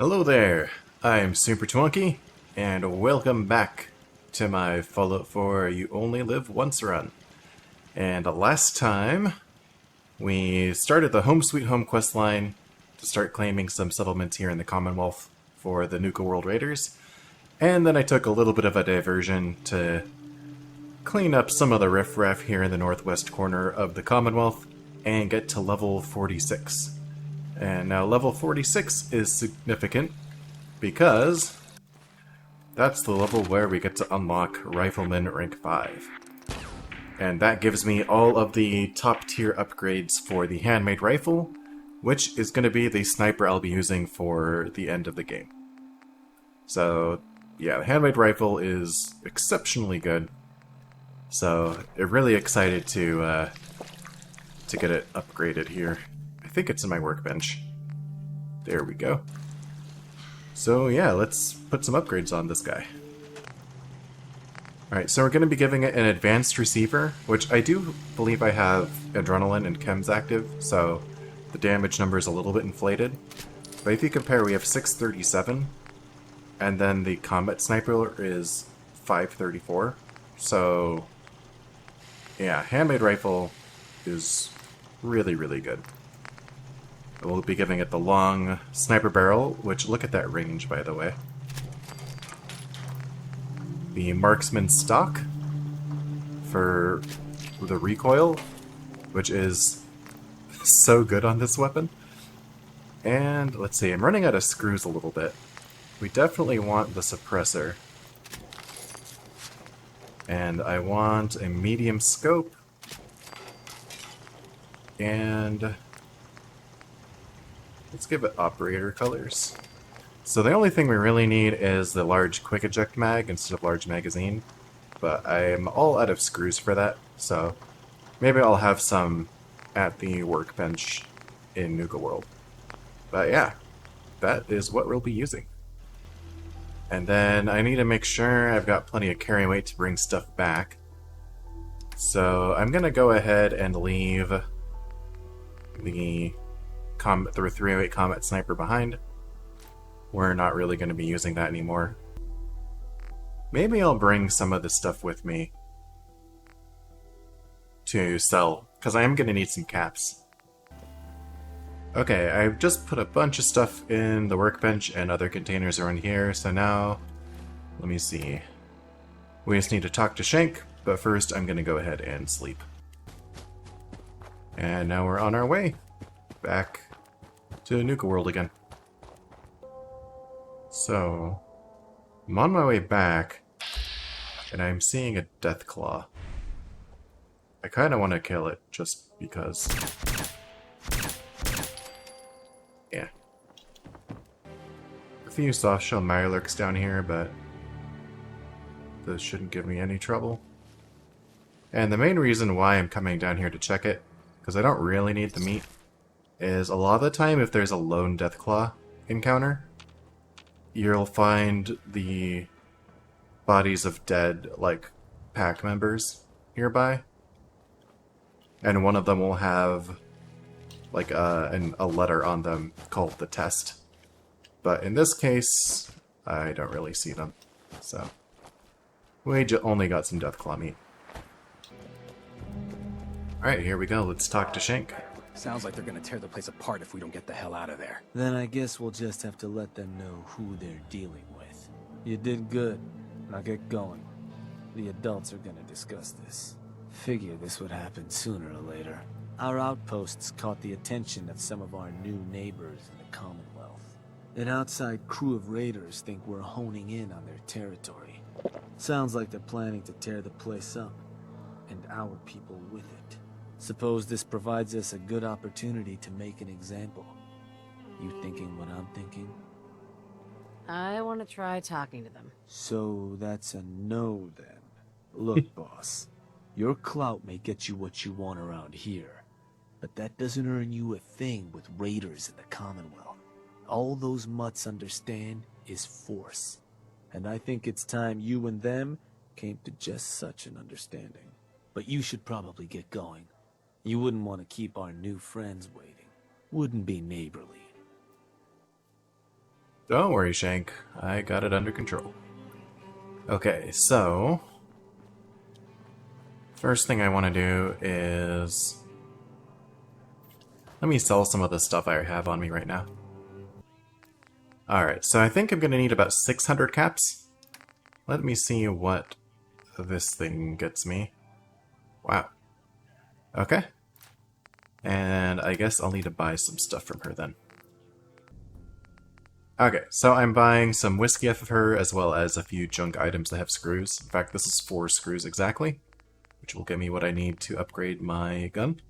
Hello there, I'm Super Twonky, and welcome back to my Fallout 4 You Only Live Once run. And last time, we started the Home Sweet Home questline to start claiming some settlements here in the Commonwealth for the Nuka World Raiders, and then I took a little bit of a diversion to clean up some of the riffraff here in the northwest corner of the Commonwealth and get to level 46. And now level 46 is significant because that's the level where we get to unlock Rifleman rank 5. And that gives me all of the top tier upgrades for the handmade rifle, which is going to be the sniper I'll be using for the end of the game. So yeah, the handmade rifle is exceptionally good. So I'm really excited to get it upgraded here. I think it's in my workbench. There we go. So yeah, let's put some upgrades on this guy. Alright, so we're going to be giving it an advanced receiver, which I do believe I have adrenaline and chems active, so the damage number is a little bit inflated. But if you compare, we have 637, and then the combat sniper is 534. So yeah, handmade rifle is really, really good. We'll be giving it the long sniper barrel, which, look at that range, by the way. The marksman stock for the recoil, which is so good on this weapon. And let's see, I'm running out of screws a little bit. We definitely want the suppressor. And I want a medium scope. And let's give it operator colors. So the only thing we really need is the large quick eject mag instead of large magazine. But I'm all out of screws for that, so maybe I'll have some at the workbench in Nuka World. But yeah, that is what we'll be using. And then I need to make sure I've got plenty of carry weight to bring stuff back. So I'm going to go ahead and leave the 308 Combat Sniper behind. We're not really going to be using that anymore. Maybe I'll bring some of this stuff with me to sell, because I am going to need some caps. Okay, I've just put a bunch of stuff in the workbench and other containers around here, so now, let me see. We just need to talk to Shank, but first I'm going to go ahead and sleep. And now we're on our way back to Nuka World again. So, I'm on my way back, and I'm seeing a death claw. I kind of want to kill it, just because. Yeah. A few softshell Mirelurks down here, but this shouldn't give me any trouble. And the main reason why I'm coming down here to check it, because I don't really need the meat, is a lot of the time if there's a lone Deathclaw encounter, you'll find the bodies of dead, like, pack members nearby. And one of them will have, like, a letter on them called the test. But in this case, I don't really see them. So, we only got some Deathclaw meat. Alright, here we go. Let's talk to Shank. Sounds like they're gonna tear the place apart if we don't get the hell out of there. Then I guess we'll just have to let them know who they're dealing with. You did good. Now get going. The adults are gonna discuss this. Figure this would happen sooner or later. Our outposts caught the attention of some of our new neighbors in the Commonwealth. An outside crew of raiders think we're honing in on their territory. Sounds like they're planning to tear the place up, and our people with it. Suppose this provides us a good opportunity to make an example. You thinking what I'm thinking? I want to try talking to them. So that's a no then. Look, boss. Your clout may get you what you want around here, but that doesn't earn you a thing with raiders in the Commonwealth. All those mutts understand is force. And I think it's time you and them came to just such an understanding. But you should probably get going. You wouldn't want to keep our new friends waiting. Wouldn't be neighborly. Don't worry, Shank. I got it under control. Okay, so... first thing I want to do is... let me sell some of the stuff I have on me right now. Alright, so I think I'm going to need about 600 caps. Let me see what this thing gets me. Wow. Okay. And I guess I'll need to buy some stuff from her then. Okay, so I'm buying some whiskey off of her, as well as a few junk items that have screws. In fact, this is 4 screws exactly, which will get me what I need to upgrade my gun.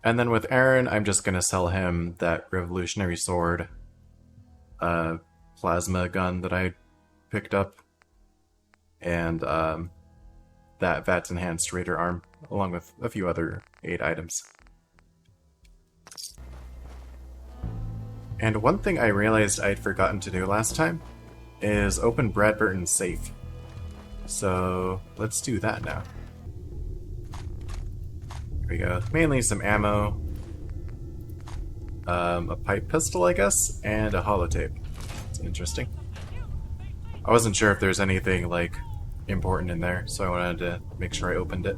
And then with Aaron, I'm just going to sell him that revolutionary sword, plasma gun that I picked up, and that VATS enhanced Raider arm, along with a few other 8 items. And one thing I realized I'd forgotten to do last time is open Brad Burton's safe. So let's do that now. Here we go. Mainly some ammo, a pipe pistol, I guess, and a holotape. It's interesting. I wasn't sure if there's anything, like, important in there, so I wanted to make sure I opened it.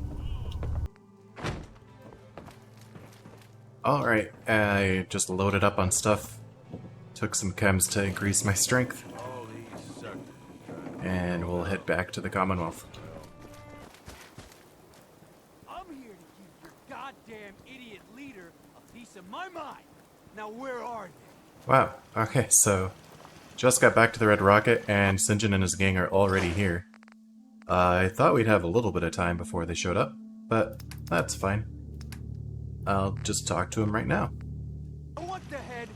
Alright, I just loaded up on stuff. Took some chems to increase my strength. And we'll head back to the Commonwealth. I'm here to give your goddamn idiot leader a piece of my mind. Now where are they? Wow, okay, so just got back to the Red Rocket, and St. John and his gang are already here. I thought we'd have a little bit of time before they showed up, but that's fine. I'll just talk to him right now. What the head?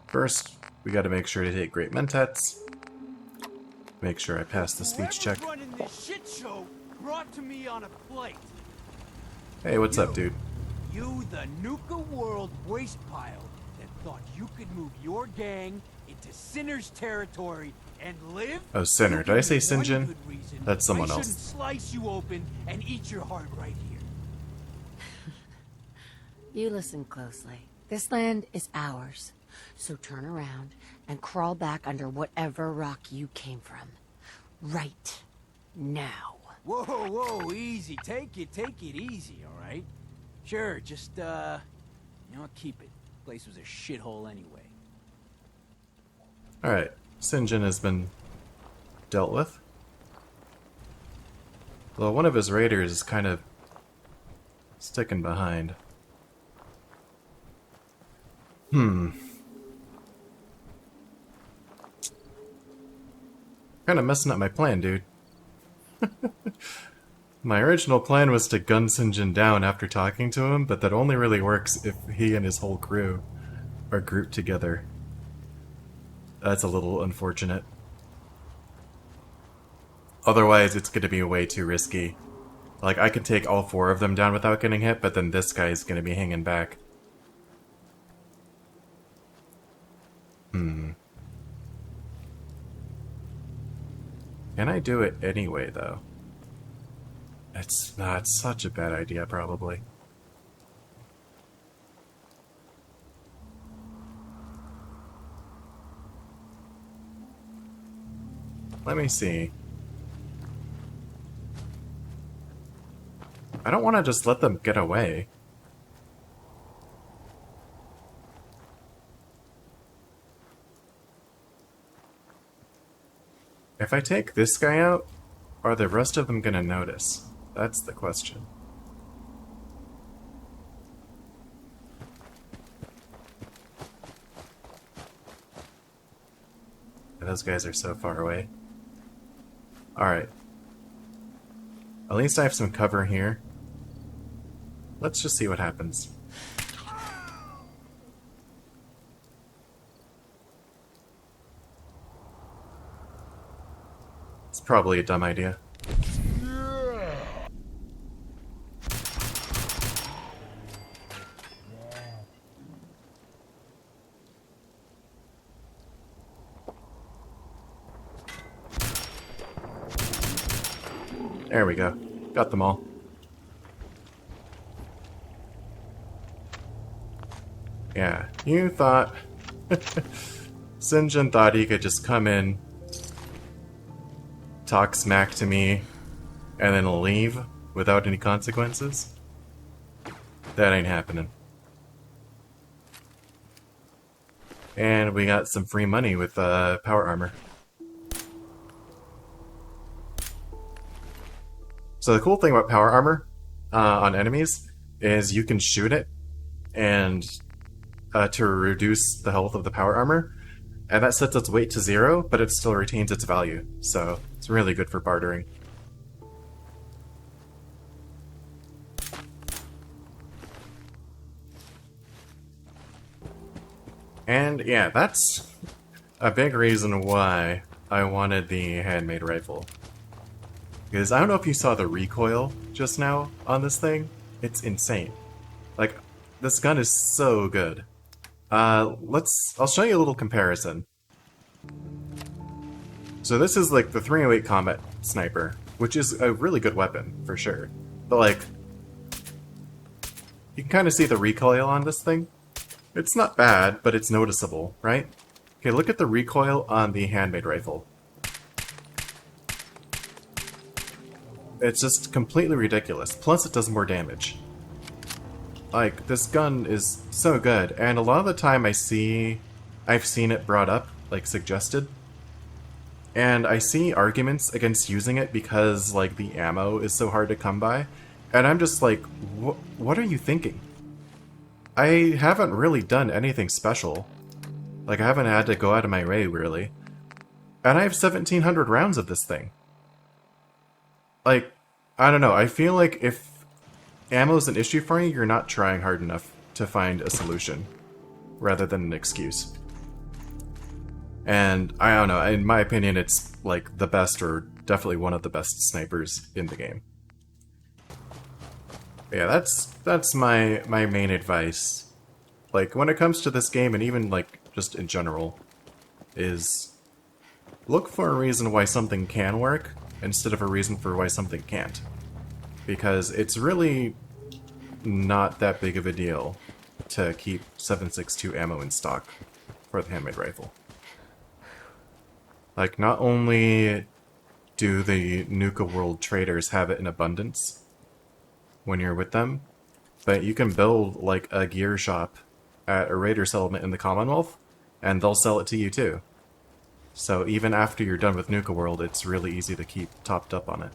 First, we gotta make sure to take Great Mentats. Make sure I pass the speech check. Whoever's running this shit show brought to me on a plate. Hey, what's up, dude? You, the Nuka World waste pile that thought you could move your gang into Sinner's territory and live? Oh, Sinner. Did I say St. One John? good reason That's someone I else. shouldn't slice you open and eat your heart right here. You listen closely. This land is ours. So turn around and crawl back under whatever rock you came from. Right now. Whoa, whoa, easy. Take it easy, alright? Sure, just, you know what, keep it. Place was a shithole anyway. Alright, St. John has been dealt with. Well, one of his raiders is kind of sticking behind. Kinda messing up my plan, dude. My original plan was to gun St. John down after talking to him, but that only really works if he and his whole crew are grouped together. That's a little unfortunate. Otherwise, it's gonna be way too risky. Like, I could take all 4 of them down without getting hit, but then this guy's gonna be hanging back. Can I do it anyway, though? It's not such a bad idea, probably. Let me see. I don't want to just let them get away. If I take this guy out, are the rest of them gonna notice? That's the question. Those guys are so far away. Alright. At least I have some cover here. Let's just see what happens. It's probably a dumb idea. There we go. Got them all. Yeah, you thought... Sinjin thought he could just come in, talk smack to me, and then leave without any consequences? That ain't happening. And we got some free money with power armor. So the cool thing about power armor on enemies is you can shoot it and to reduce the health of the power armor, and that sets its weight to 0, but it still retains its value. So it's really good for bartering. And yeah, that's a big reason why I wanted the handmade rifle. Because I don't know if you saw the recoil just now on this thing. It's insane. Like, this gun is so good. I'll show you a little comparison. So this is like the 308 combat sniper, which is a really good weapon, for sure. But like, you can kind of see the recoil on this thing. It's not bad, but it's noticeable, right? Okay, look at the recoil on the handmade rifle. It's just completely ridiculous. Plus, it does more damage. Like, this gun is so good, and a lot of the time I've seen it brought up, like suggested, and I see arguments against using it because, like, the ammo is so hard to come by, and I'm just like, what are you thinking? I haven't really done anything special. Like, I haven't had to go out of my way, really. And I have 1,700 rounds of this thing. Like, I don't know, I feel like if ammo's an issue for you, you're not trying hard enough to find a solution, rather than an excuse. And, I don't know, in my opinion, it's, like, the best, or definitely one of the best snipers in the game. Yeah, that's my main advice. Like, when it comes to this game, and even, like, just in general, is look for a reason why something can work, instead of a reason for why something can't. Because it's really not that big of a deal to keep 7.62 ammo in stock for the handmade rifle. Like, not only do the Nuka World traders have it in abundance when you're with them, but you can build, like, a gear shop at a raider settlement in the Commonwealth, and they'll sell it to you too. So even after you're done with Nuka World, it's really easy to keep topped up on it.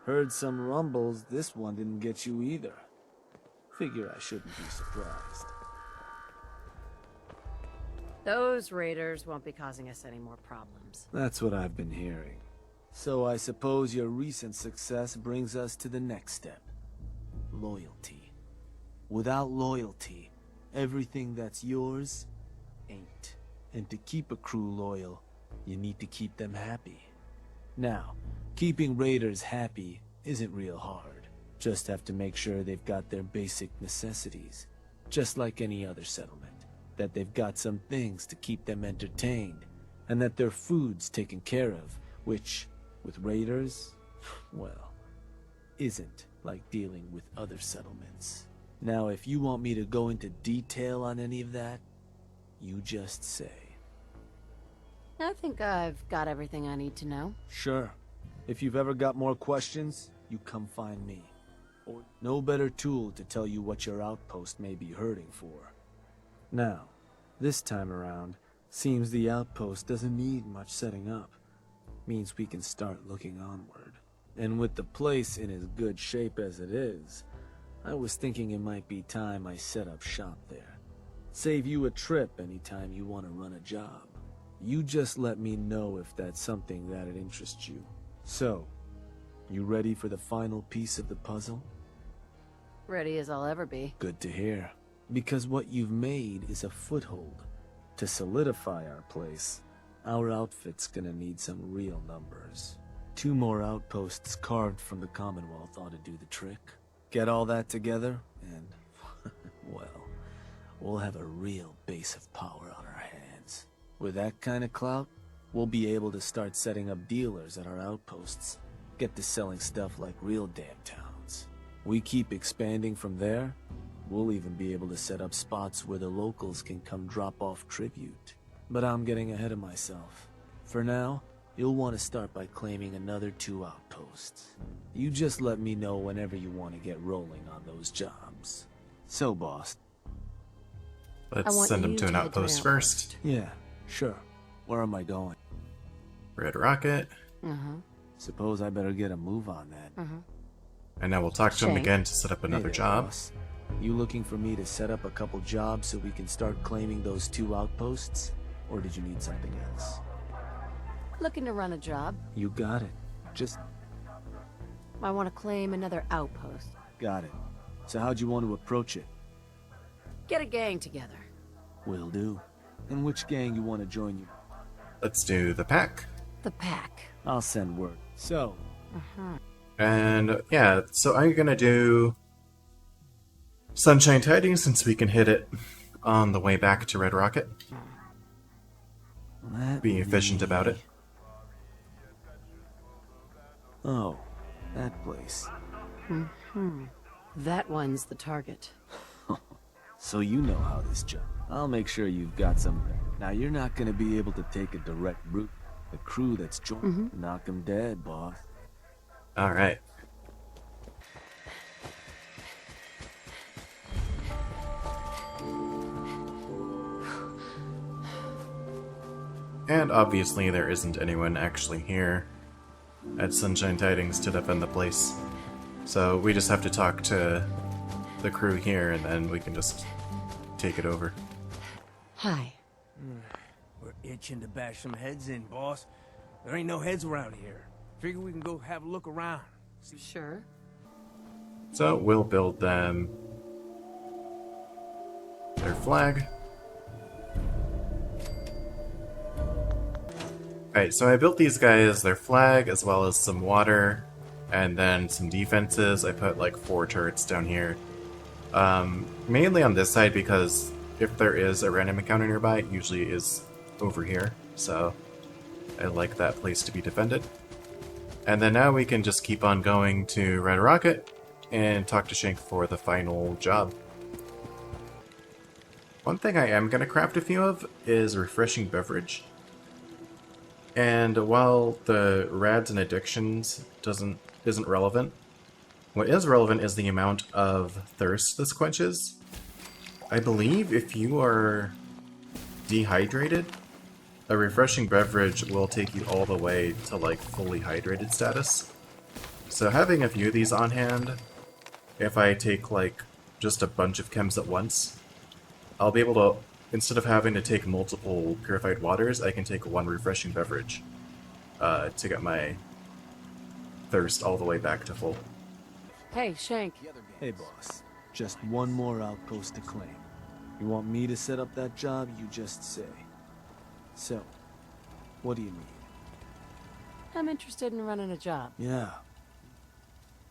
Heard some rumbles, this one didn't get you either. Figure I shouldn't be surprised. Those raiders won't be causing us any more problems. That's what I've been hearing. So I suppose your recent success brings us to the next step. Loyalty. Without loyalty, everything that's yours ain't. And to keep a crew loyal, you need to keep them happy. Now, keeping raiders happy isn't real hard. Just have to make sure they've got their basic necessities, just like any other settlement. That they've got some things to keep them entertained, and that their food's taken care of, which, with raiders, well, isn't like dealing with other settlements. Now, if you want me to go into detail on any of that, you just say. I think I've got everything I need to know. Sure. If you've ever got more questions, you come find me. Or no better tool to tell you what your outpost may be hurting for. Now, this time around, seems the outpost doesn't need much setting up. Means we can start looking onward. And with the place in as good shape as it is, I was thinking it might be time I set up shop there. Save you a trip anytime you want to run a job. You just let me know if that's something that'd interest you. So, you ready for the final piece of the puzzle? Ready as I'll ever be. Good to hear. Because what you've made is a foothold. To solidify our place, our outfit's gonna need some real numbers. 2 more outposts carved from the Commonwealth ought to do the trick. Get all that together, and, well, we'll have a real base of power on our hands. With that kind of clout, we'll be able to start setting up dealers at our outposts. Get to selling stuff like real damn towns. We keep expanding from there, We'll even be able to set up spots where the locals can come drop off tribute. But I'm getting ahead of myself. For now, you'll want to start by claiming another 2 outposts. You just let me know whenever you want to get rolling on those jobs. So, boss. Let's send him to an outpost first. Yeah, sure. Where am I going? Red Rocket. Suppose I better get a move on that. And now we'll talk to him Shank. again to set up another Hey there, job. boss. You looking for me to set up a couple jobs so we can start claiming those 2 outposts? Or did you need something else? Looking to run a job. You got it. Just I want to claim another outpost. got it. So how'd you want to approach it? Get a gang together. Will do. And which gang you want to join you? Let's do the pack. The pack. I'll send word. So, And yeah, so I'm gonna do Sunshine Tidings since we can hit it on the way back to Red Rocket. Be efficient about it. Oh, that place. That one's the target. So you know how this job. I'll make sure you've got some. Now you're not gonna be able to take a direct route. The crew that's joined, knock 'em dead, boss. Alright. And obviously there isn't anyone actually here at Sunshine Tidings to defend the place. So we just have to talk to the crew here and then we can just take it over. Hi. We're itching to bash some heads in, boss. There ain't no heads around here. Figure we can go have a look around. Sure. So we'll build them their flag. Alright, so I built these guys their flag as well as some water and then some defenses. I put like 4 turrets down here. Mainly on this side because if there is a random encounter nearby, it usually is over here. So I like that place to be defended. And then now we can just keep on going to Red Rocket and talk to Shank for the final job. One thing I am going to craft a few of is refreshing beverage. And while the rads and addictions isn't relevant, what is relevant is the amount of thirst this quenches. I believe if you are dehydrated, a refreshing beverage will take you all the way to like fully hydrated status. So having a few of these on hand, if I take like just a bunch of chems at once, I'll be able to, instead of having to take multiple purified waters, I can take one refreshing beverage to get my thirst all the way back to full. Hey, Shank. Hey, boss. Just one more outpost to claim. You want me to set up that job, you just say. So, what do you need? I'm interested in running a job. Yeah,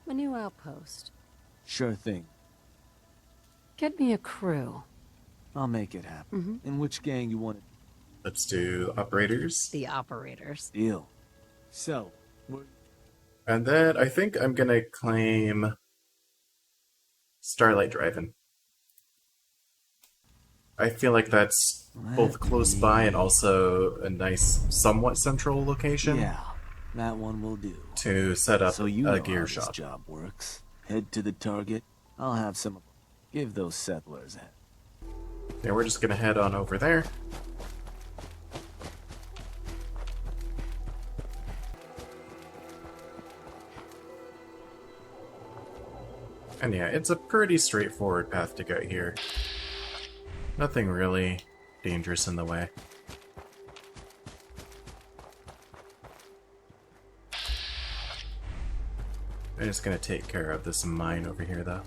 A new outpost. sure thing. Get me a crew. I'll make it happen. In which gang you want it? Let's do operators. The operators. Deal. So, And then I think I'm gonna claim Starlight Drive-In. I feel like that's both close by and also a nice, somewhat central location yeah, that one will do. to set up So you know a gear how shop. this job works. Head to the target. I'll have some. Give those settlers a. Yeah, we're just gonna head on over there. And yeah, it's a pretty straightforward path to get here. Nothing really dangerous in the way. I'm just gonna take care of this mine over here, though.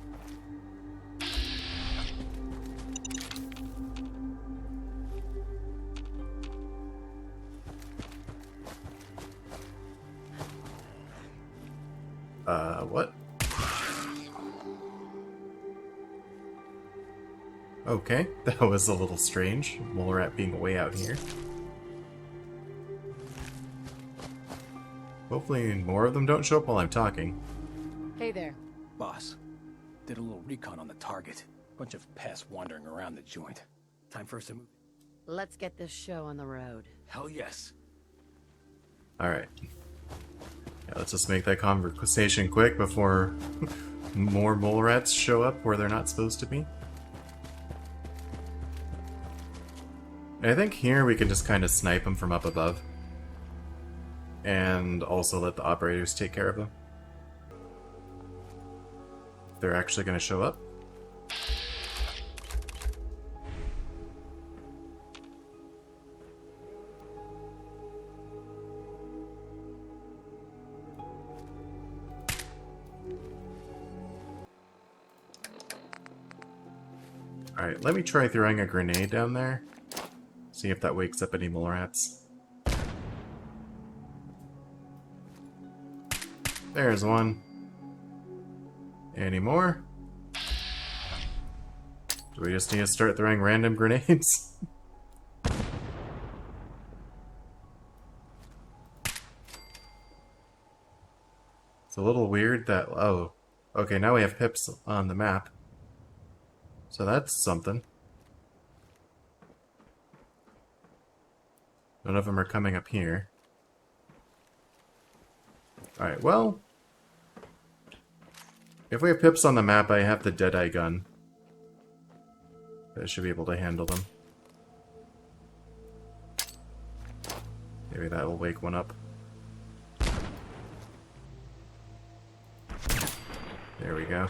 What? Okay, that was a little strange. Mole rat being way out here. Hopefully more of them don't show up while I'm talking. Hey there. Boss, did a little recon on the target. Bunch of pests wandering around the joint. Time for us to move. Let's get this show on the road. Hell yes. Alright. Yeah, let's just make that conversation quick before more mole rats show up where they're not supposed to be. I think here we can just kind of snipe them from up above. And also let the operators take care of them. If they're actually going to show up. Alright, let me try throwing a grenade down there. See if that wakes up any mole rats. There's one. Any more? Do we just need to start throwing random grenades? It's a little weird that... Oh. Okay, now we have pips on the map. So that's something. None of them are coming up here. Alright, well... If we have pips on the map, I have the Deadeye gun. I should be able to handle them. Maybe that will wake one up. There we go.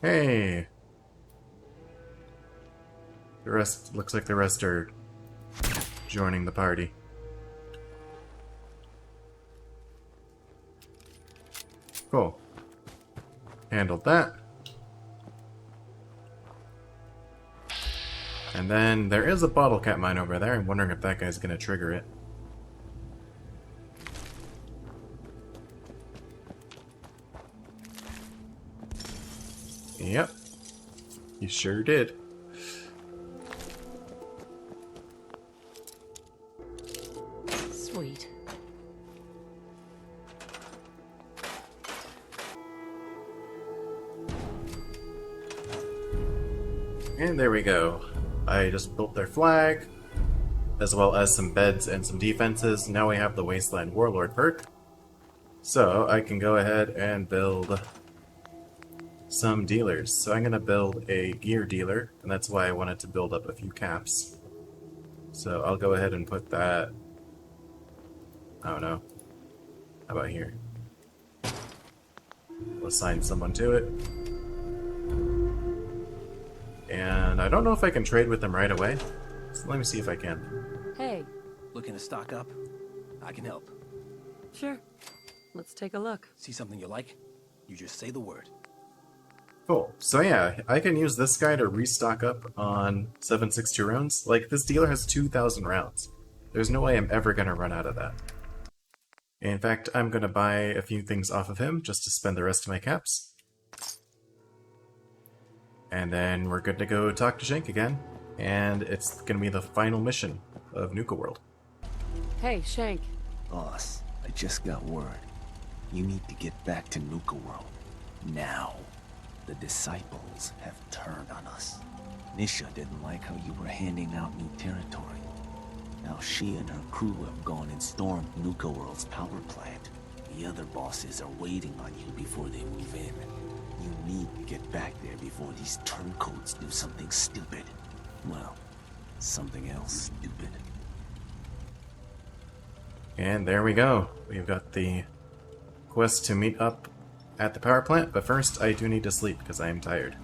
Hey! The rest, looks like the rest are joining the party. Cool. Handled that. And then there is a bottle cap mine over there. I'm wondering if that guy's gonna trigger it. Yep. You sure did. Sweet. And there we go. I just built their flag, as well as some beds and some defenses. Now we have the Wasteland Warlord perk. So I can go ahead and build some dealers. So I'm going to build a gear dealer, and that's why I wanted to build up a few caps. So I'll go ahead and put that... I don't know. How about here? We'll assign someone to it. And I don't know if I can trade with them right away. So let me see if I can. Hey. Looking to stock up? I can help. Sure. Let's take a look. See something you like? You just say the word. Cool. So yeah, I can use this guy to restock up on 7.62 rounds. Like, this dealer has 2,000 rounds. There's no way I'm ever going to run out of that. In fact, I'm going to buy a few things off of him just to spend the rest of my caps. And then we're good to go talk to Shank again. And it's going to be the final mission of Nuka World. Hey, Shank. Boss, I just got word. You need to get back to Nuka World. Now. The disciples have turned on us. Nisha didn't like how you were handing out new territory. Now she and her crew have gone and stormed Nuka World's power plant. The other bosses are waiting on you before they move in. You need to get back there before these turncoats do something stupid. Well, something else stupid. And there we go. We've got the quest to meet up at the power plant, but first I do need to sleep because I am tired.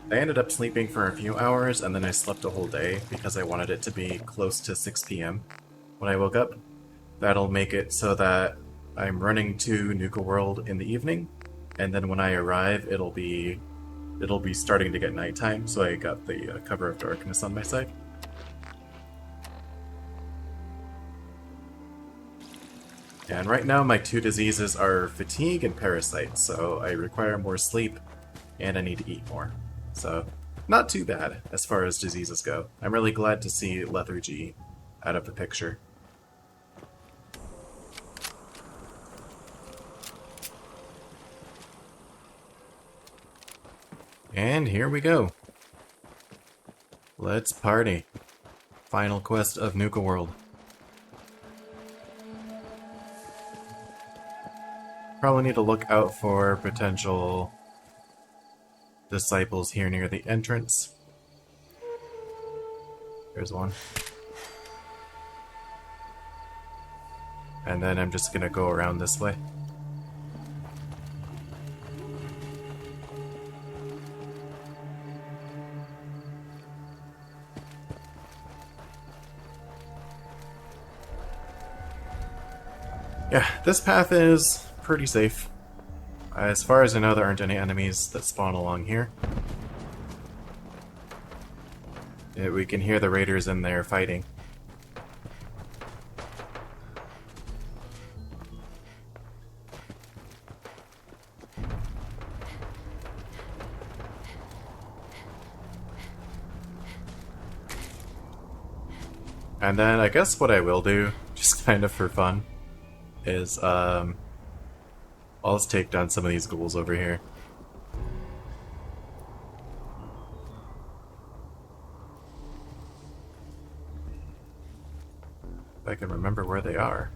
I ended up sleeping for a few hours and then I slept a whole day because I wanted it to be close to 6 p.m. when I woke up. That'll make it so that I'm running to Nuka World in the evening, and then when I arrive, it'll be starting to get nighttime, so I got the cover of darkness on my side. And right now my two diseases are fatigue and parasite, so I require more sleep and I need to eat more. So, not too bad as far as diseases go. I'm really glad to see lethargy out of the picture. And here we go. Let's party. Final quest of Nuka World. Probably need to look out for potential disciples here near the entrance. There's one. And then I'm just gonna go around this way. Yeah, this path is pretty safe. As far as I know, there aren't any enemies that spawn along here. Yeah, we can hear the raiders in there fighting. And then I guess what I will do, just kind of for fun, is I'll just take down some of these ghouls over here. If I can remember where they are.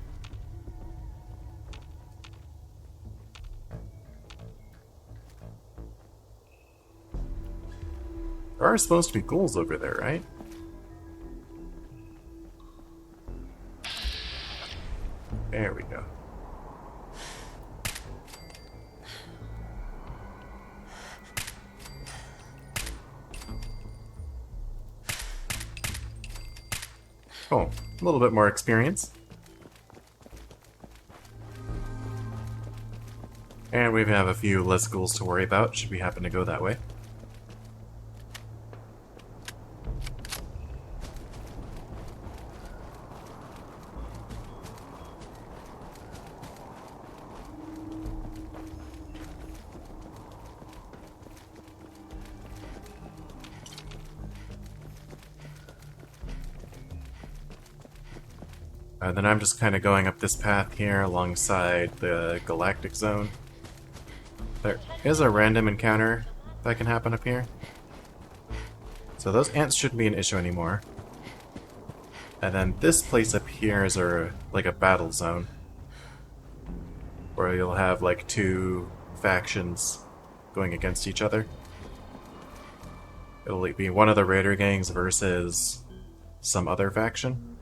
There are supposed to be ghouls over there, right? There we go. Oh, a little bit more experience. And we have a few less ghouls to worry about, should we happen to go that way. And then I'm just kind of going up this path here alongside the galactic zone. There is a random encounter that can happen up here. So those ants shouldn't be an issue anymore. And then this place up here is like a battle zone. Where you'll have like two factions going against each other. It'll be one of the raider gangs versus some other faction.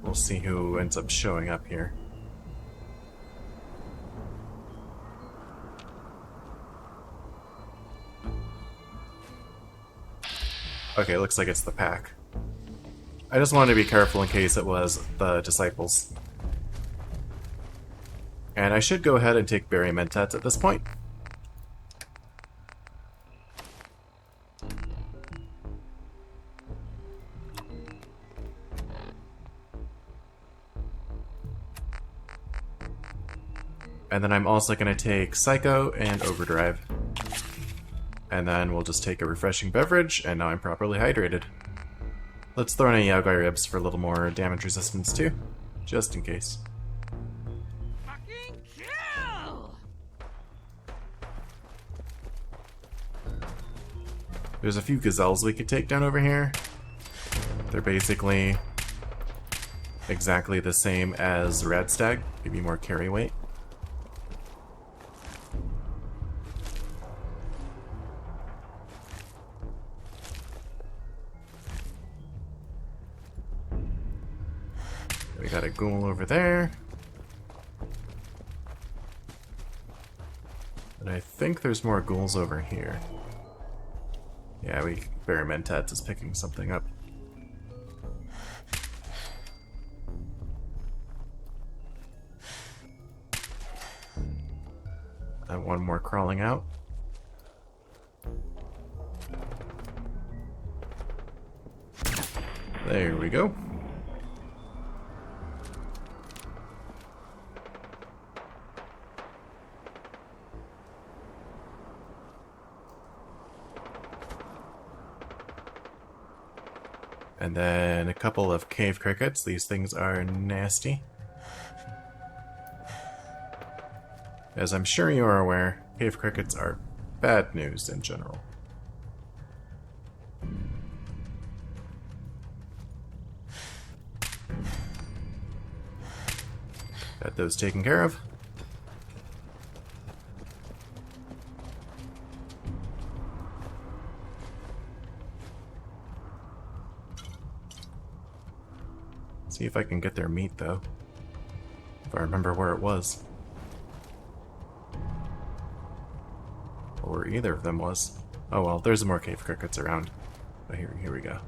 We'll see who ends up showing up here. Okay, looks like it's the pack. I just wanted to be careful in case it was the disciples. And I should go ahead and take Berry Mentats at this point. And then I'm also going to take Psycho and Overdrive. And then we'll just take a refreshing beverage, and now I'm properly hydrated. Let's throw in a Yaogai Ribs for a little more damage resistance too, just in case. Fucking kill! There's a few gazelles we could take down over here. They're basically exactly the same as Radstag, give you more carry weight. We got a ghoul over there. And I think there's more ghouls over here. Yeah, Berry Mentats is picking something up. And one more crawling out. There we go. And then a couple of cave crickets. These things are nasty. As I'm sure you are aware, cave crickets are bad news in general. Got those taken care of. See if I can get their meat, though. If I remember where it was. Or where either of them was. Oh well, there's more cave crickets around. But here we go.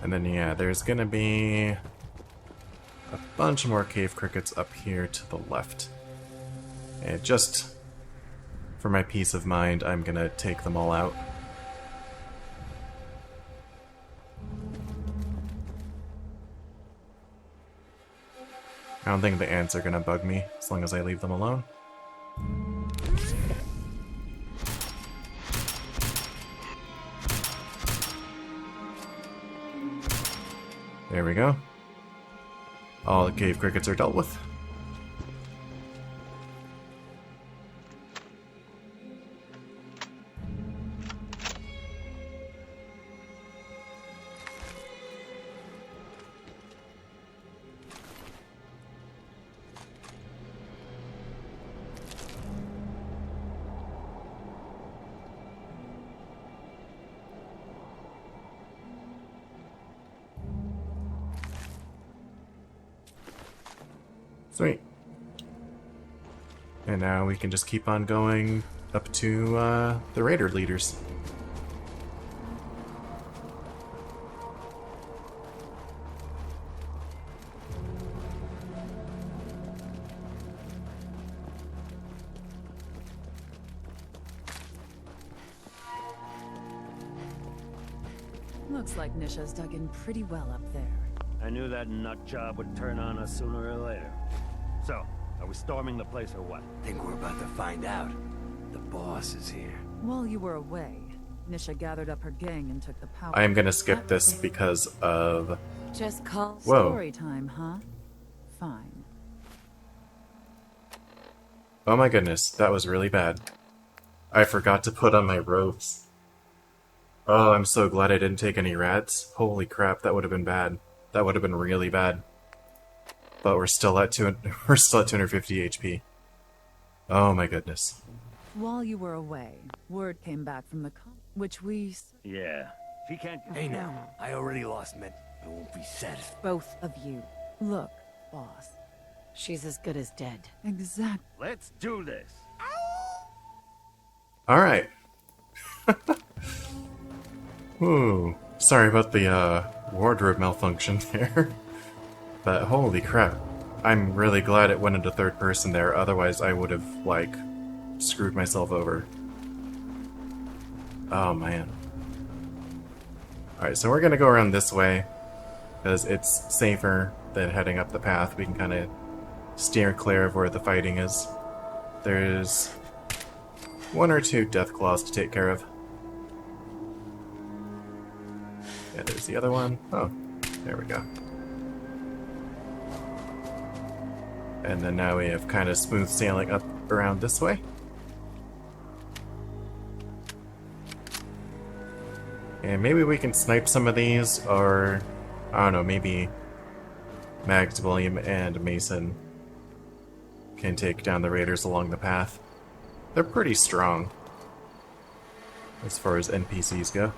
And then, yeah, there's gonna be a bunch more cave crickets up here to the left. And just for my peace of mind, I'm gonna take them all out. I don't think the ants are gonna bug me as long as I leave them alone. There we go. All the cave crickets are dealt with. Sweet. And now we can just keep on going up to the raider leaders. Looks like Nisha's dug in pretty well up there. I knew that nut job would turn on us sooner or later. So, are we storming the place or what? Think we're about to find out. The boss is here. While you were away, Nisha gathered up her gang and took the power. I am gonna skip this because of... Just call. Whoa. Story time, huh? Fine. Oh my goodness, that was really bad. I forgot to put on my robes. Oh, I'm so glad I didn't take any rats. Holy crap, that would have been bad. That would have been really bad. But we're still at 250 HP. Oh my goodness. While you were away, word came back from the which we... Yeah. If he can't... Hey now, I already lost men. I won't be satisfied. Both of you. Look, boss. She's as good as dead. Exactly. Let's do this! Alright. Ooh. Sorry about the wardrobe malfunction there. But holy crap. I'm really glad it went into third person there, otherwise I would have, like, screwed myself over. Oh man. Alright, so we're gonna go around this way, because it's safer than heading up the path. We can kind of steer clear of where the fighting is. There's one or two death claws to take care of. Yeah, there's the other one. Oh, there we go. And then now we have kind of smooth sailing up around this way. And maybe we can snipe some of these, or I don't know, maybe Max, William, and Mason can take down the raiders along the path. They're pretty strong as far as NPCs go.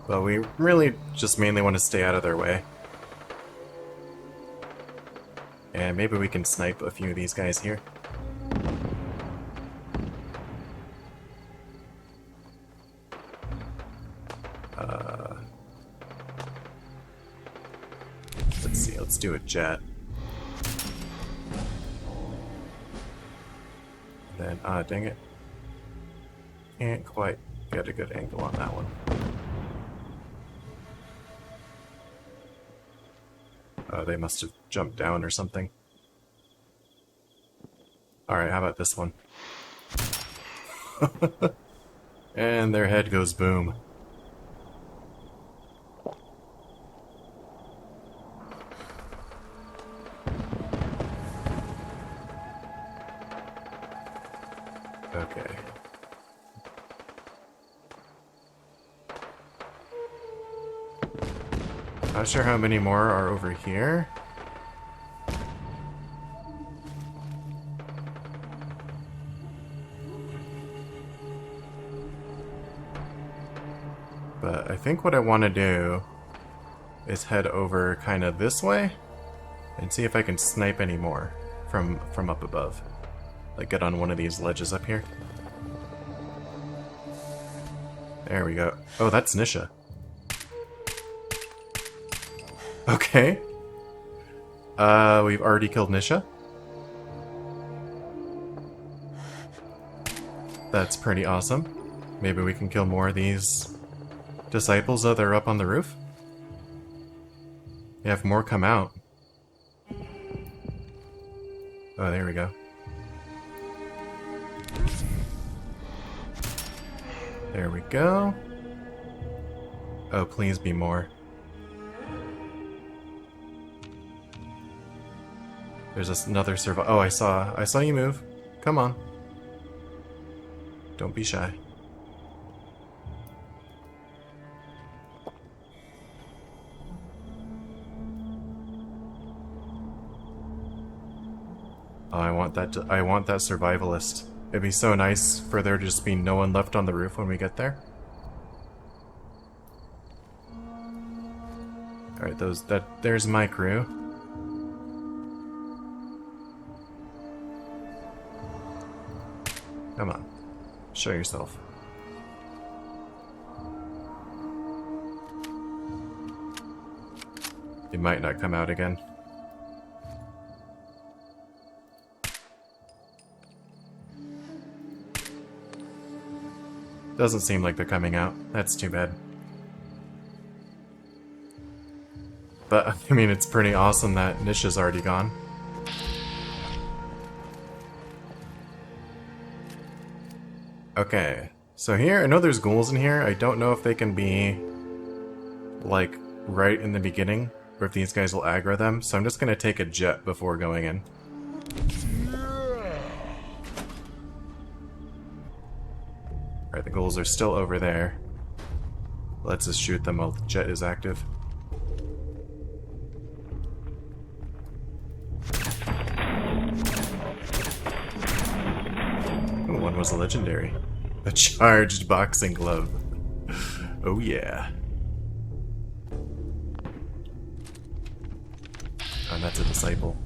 But we really just mainly want to stay out of their way. And maybe we can snipe a few of these guys here. Let's see, let's do a jet. Then, dang it. Can't quite get a good angle on that one. They must have jumped down or something. Alright, how about this one? And their head goes boom. Okay. Not sure how many more are over here. But I think what I want to do is head over kind of this way and see if I can snipe any more from up above. Like get on one of these ledges up here. There we go. Oh, that's Nisha. Okay. We've already killed Nisha. That's pretty awesome. Maybe we can kill more of these disciples that are up on the roof. You have more come out. Oh, there we go. There we go. Oh, please be more. There's another survival. Oh, I saw you move. Come on. Don't be shy. Oh, I want that survivalist. It'd be so nice for there to just be no one left on the roof when we get there. Alright, there's my crew. Come on. Show yourself. You might not come out again. Doesn't seem like they're coming out. That's too bad. But, I mean, it's pretty awesome that Nisha's already gone. Okay, so here, I know there's ghouls in here. I don't know if they can be, like, right in the beginning, or if these guys will aggro them, so I'm just gonna take a jet before going in. Alright, the ghouls are still over there. Let's just shoot them while the jet is active. Ooh, one was a legendary. A charged boxing glove. Oh yeah. Oh, that's a disciple.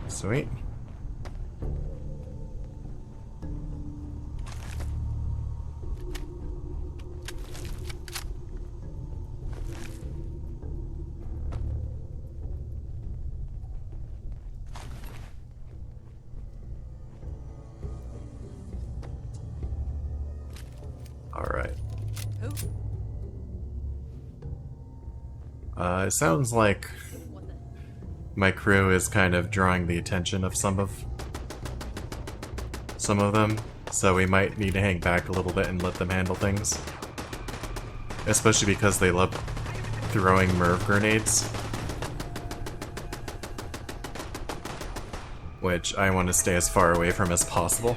Sweet. Alright. It sounds like my crew is kind of drawing the attention of some of them, so we might need to hang back a little bit and let them handle things. Especially because they love throwing MIRV grenades. Which I want to stay as far away from as possible.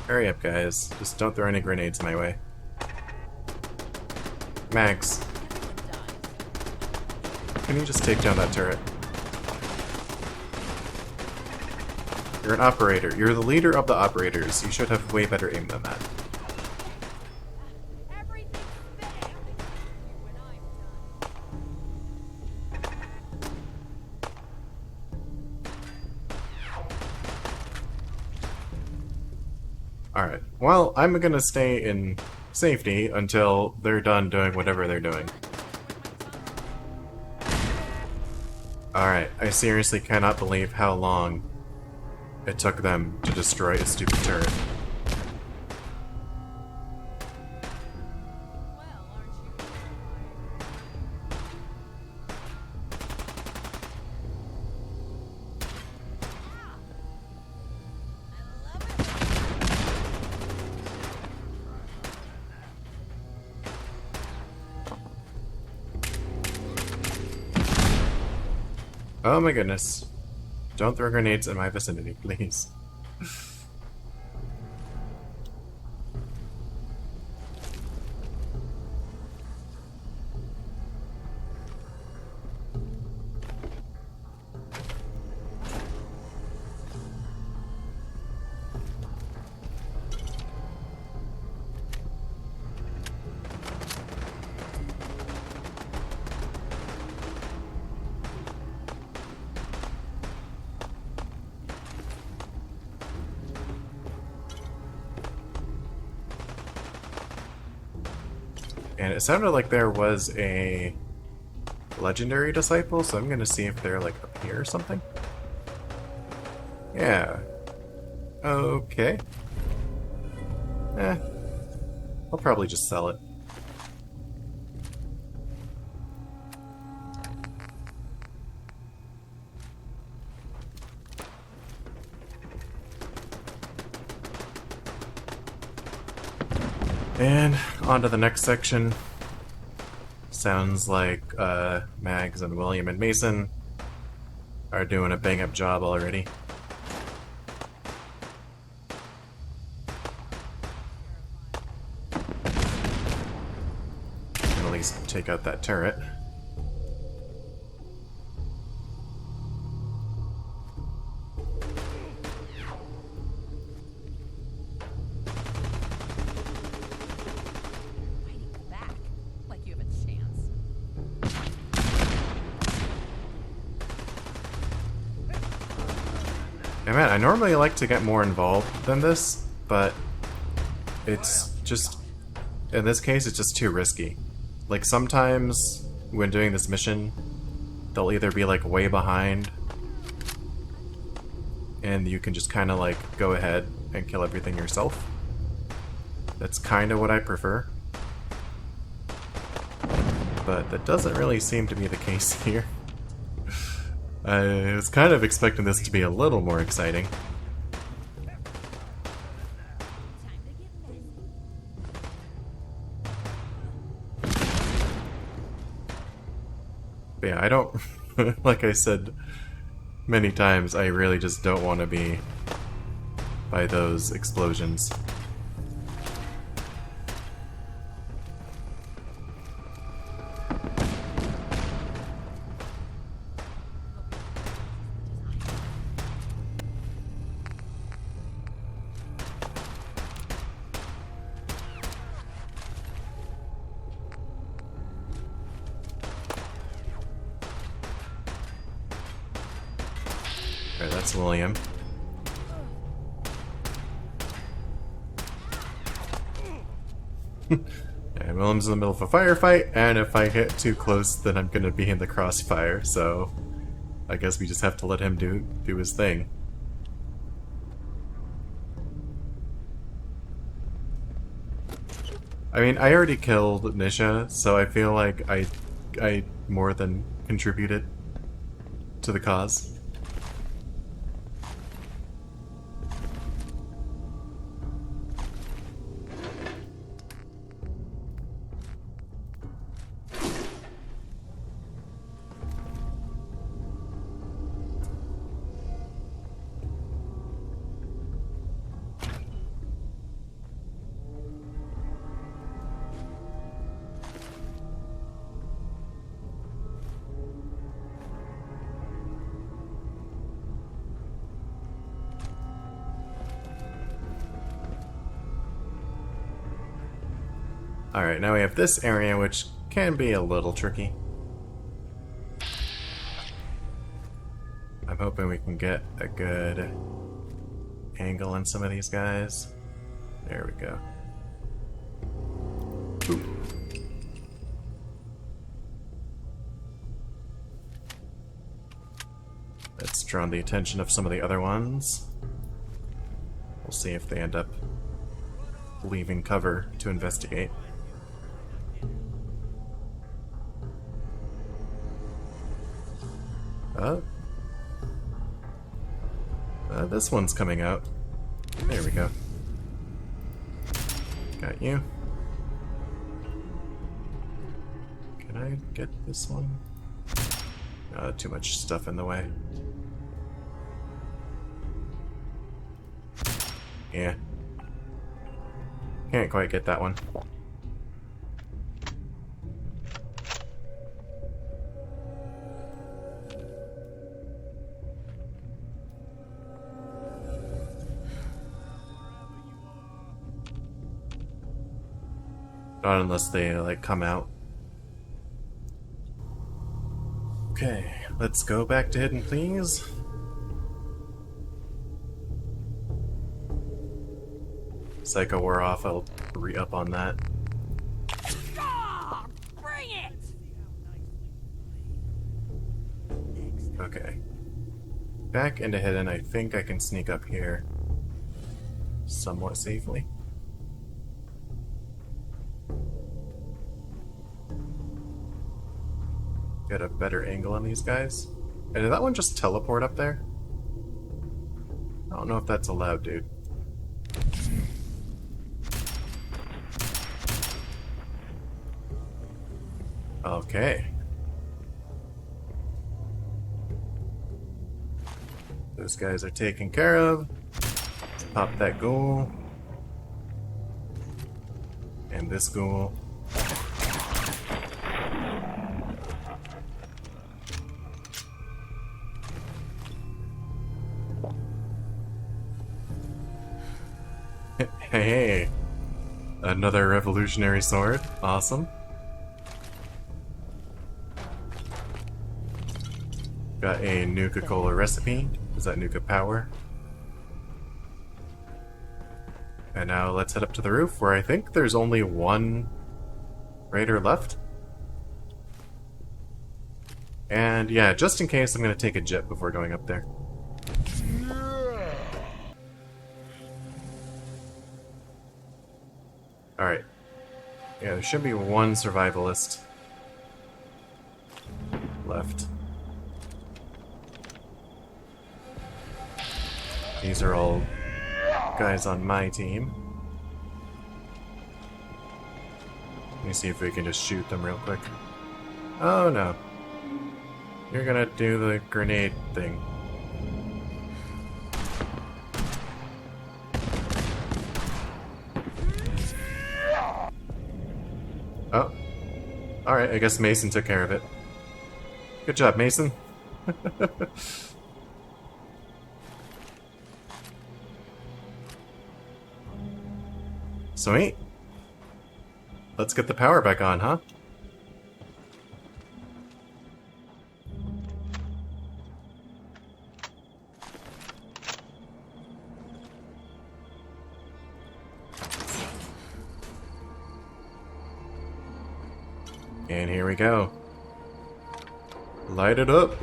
Hurry up, guys. Just don't throw any grenades my way. Max. Can you just take down that turret? You're an operator. You're the leader of the operators. You should have way better aim than that. Alright, well, I'm gonna stay in safety until they're done doing whatever they're doing. Alright, I seriously cannot believe how long it took them to destroy a stupid turret. Oh my goodness. Don't throw grenades in my vicinity, please. And it sounded like there was a legendary disciple, so I'm gonna see if they're like up here or something. Yeah. Okay. I'll probably just sell it. And on to the next section. Sounds like Mags and William and Mason are doing a bang-up job already. At least take out that turret. And man, I normally like to get more involved than this, but it's just, in this case, it's just too risky. Like, sometimes when doing this mission, they'll either be like way behind, and you can just kind of like go ahead and kill everything yourself. That's kind of what I prefer. But that doesn't really seem to be the case here. I was kind of expecting this to be a little more exciting. But yeah, I don't... like I said many times, I really just don't want to be by those explosions. Alright, that's William. And William's in the middle of a firefight, and if I get too close, then I'm gonna be in the crossfire, so I guess we just have to let him do his thing. I mean, I already killed Nisha, so I feel like I more than contributed to the cause. Alright, now we have this area, which can be a little tricky. I'm hoping we can get a good angle on some of these guys. There we go. Ooh. That's drawn the attention of some of the other ones. We'll see if they end up leaving cover to investigate. This one's coming out. There we go. Got you. Can I get this one? Too much stuff in the way. Yeah. Can't quite get that one. Not unless they, like, come out. Okay, let's go back to Hidden, please. Psycho wore off, I'll re-up on that. Oh, bring it! Okay. Back into Hidden, I think I can sneak up here somewhat safely. Get a better angle on these guys. And did that one just teleport up there? I don't know if that's allowed, dude. Okay. Those guys are taken care of. Pop that ghoul. And this ghoul. Hey, another revolutionary sword. Awesome. Got a Nuka Cola recipe. Is that Nuka power? And now let's head up to the roof where I think there's only one raider left. And yeah, just in case, I'm going to take a jet before going up there. Alright. Yeah, there should be one survivalist left. These are all guys on my team. Let me see if we can just shoot them real quick. Oh no. You're gonna do the grenade thing. Oh. Alright, I guess Mason took care of it. Good job, Mason. Sweet. Let's get the power back on, huh? And here we go. Light it up.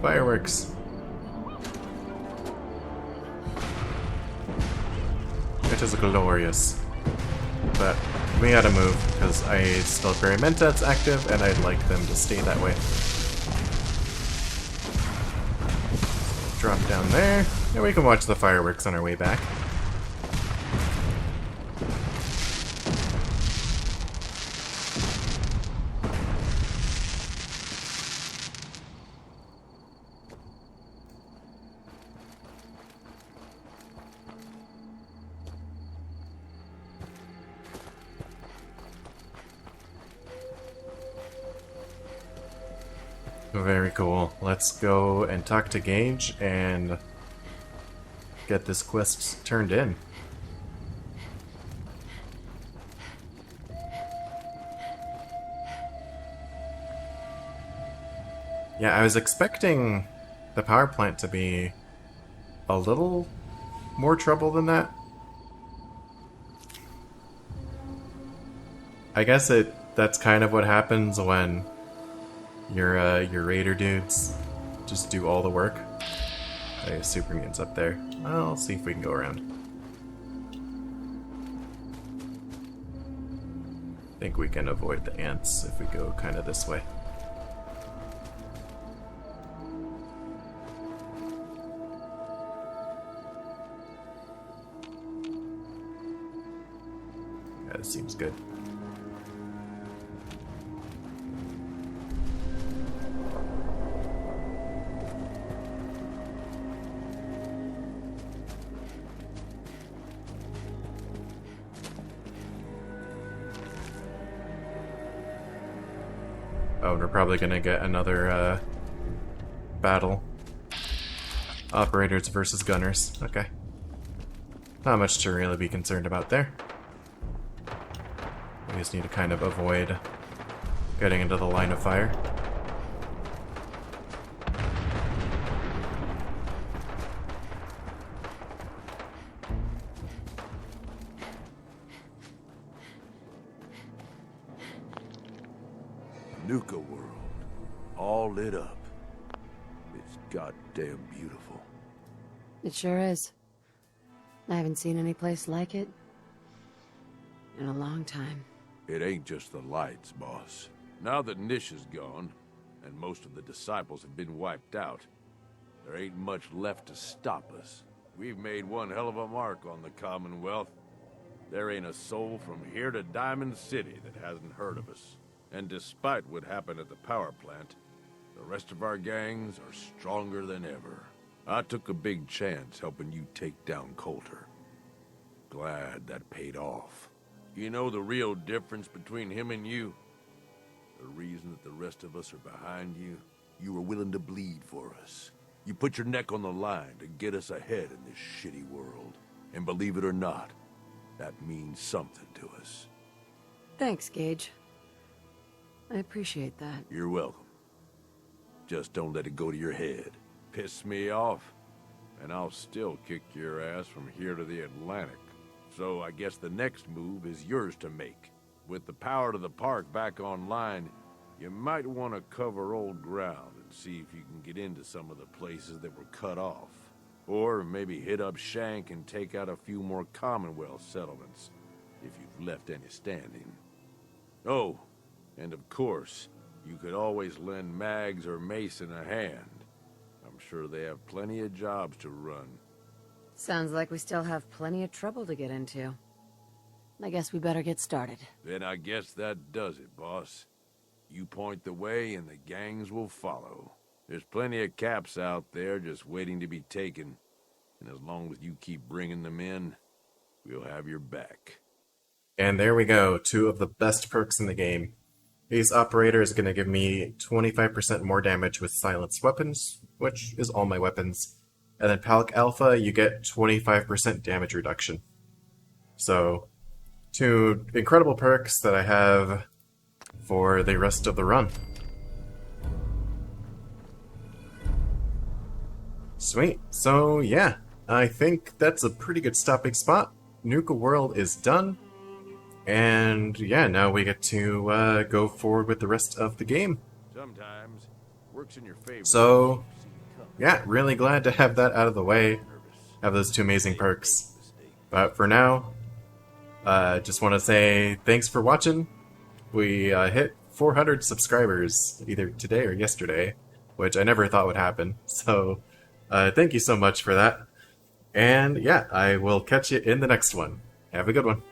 Fireworks. It is glorious. But we gotta move, because I still have Mentats active, and I'd like them to stay that way. Drop down there, and we can watch the fireworks on our way back. Very cool. Let's go and talk to Gage and get this quest turned in. Yeah, I was expecting the power plant to be a little more trouble than that. I guess that's kind of what happens when your raider dudes just do all the work. Okay, super mutants up there. I'll see if we can go around. I think we can avoid the ants if we go kind of this way. Yeah, this seems good. Oh, we're probably gonna get another battle. Operators versus gunners. Okay. Not much to really be concerned about there. We just need to kind of avoid getting into the line of fire. Nuka World. All lit up. It's goddamn beautiful. It sure is. I haven't seen any place like it in a long time. It ain't just the lights, boss. Now that Nish is gone, and most of the disciples have been wiped out, there ain't much left to stop us. We've made one hell of a mark on the Commonwealth. There ain't a soul from here to Diamond City that hasn't heard of us. And despite what happened at the power plant, the rest of our gangs are stronger than ever. I took a big chance helping you take down Coulter. Glad that paid off. You know the real difference between him and you? The reason that the rest of us are behind you? You were willing to bleed for us. You put your neck on the line to get us ahead in this shitty world. And believe it or not, that means something to us. Thanks, Gage. I appreciate that. You're welcome. Just don't let it go to your head. Piss me off, and I'll still kick your ass from here to the Atlantic. So I guess the next move is yours to make. With the power to the park back online, you might want to cover old ground and see if you can get into some of the places that were cut off. Or maybe hit up Shank and take out a few more Commonwealth settlements, if you've left any standing. Oh, and of course, you could always lend Mags or Mason a hand. I'm sure they have plenty of jobs to run. Sounds like we still have plenty of trouble to get into. I guess we better get started. Then I guess that does it, boss. You point the way and the gangs will follow. There's plenty of caps out there just waiting to be taken. And as long as you keep bringing them in, we'll have your back. And there we go, 2 of the best perks in the game. Ace Operator is going to give me 25% more damage with silenced weapons, which is all my weapons. And then Palak Alpha, you get 25% damage reduction. So, 2 incredible perks that I have for the rest of the run. Sweet. So, yeah, I think that's a pretty good stopping spot. Nuka World is done. And yeah, now we get to go forward with the rest of the game. Sometimes works in your favor. So, yeah, really glad to have that out of the way. Have those 2 amazing perks. But for now, just want to say thanks for watching. We hit 400 subscribers either today or yesterday, which I never thought would happen. So, thank you so much for that. And yeah, I will catch you in the next one. Have a good one.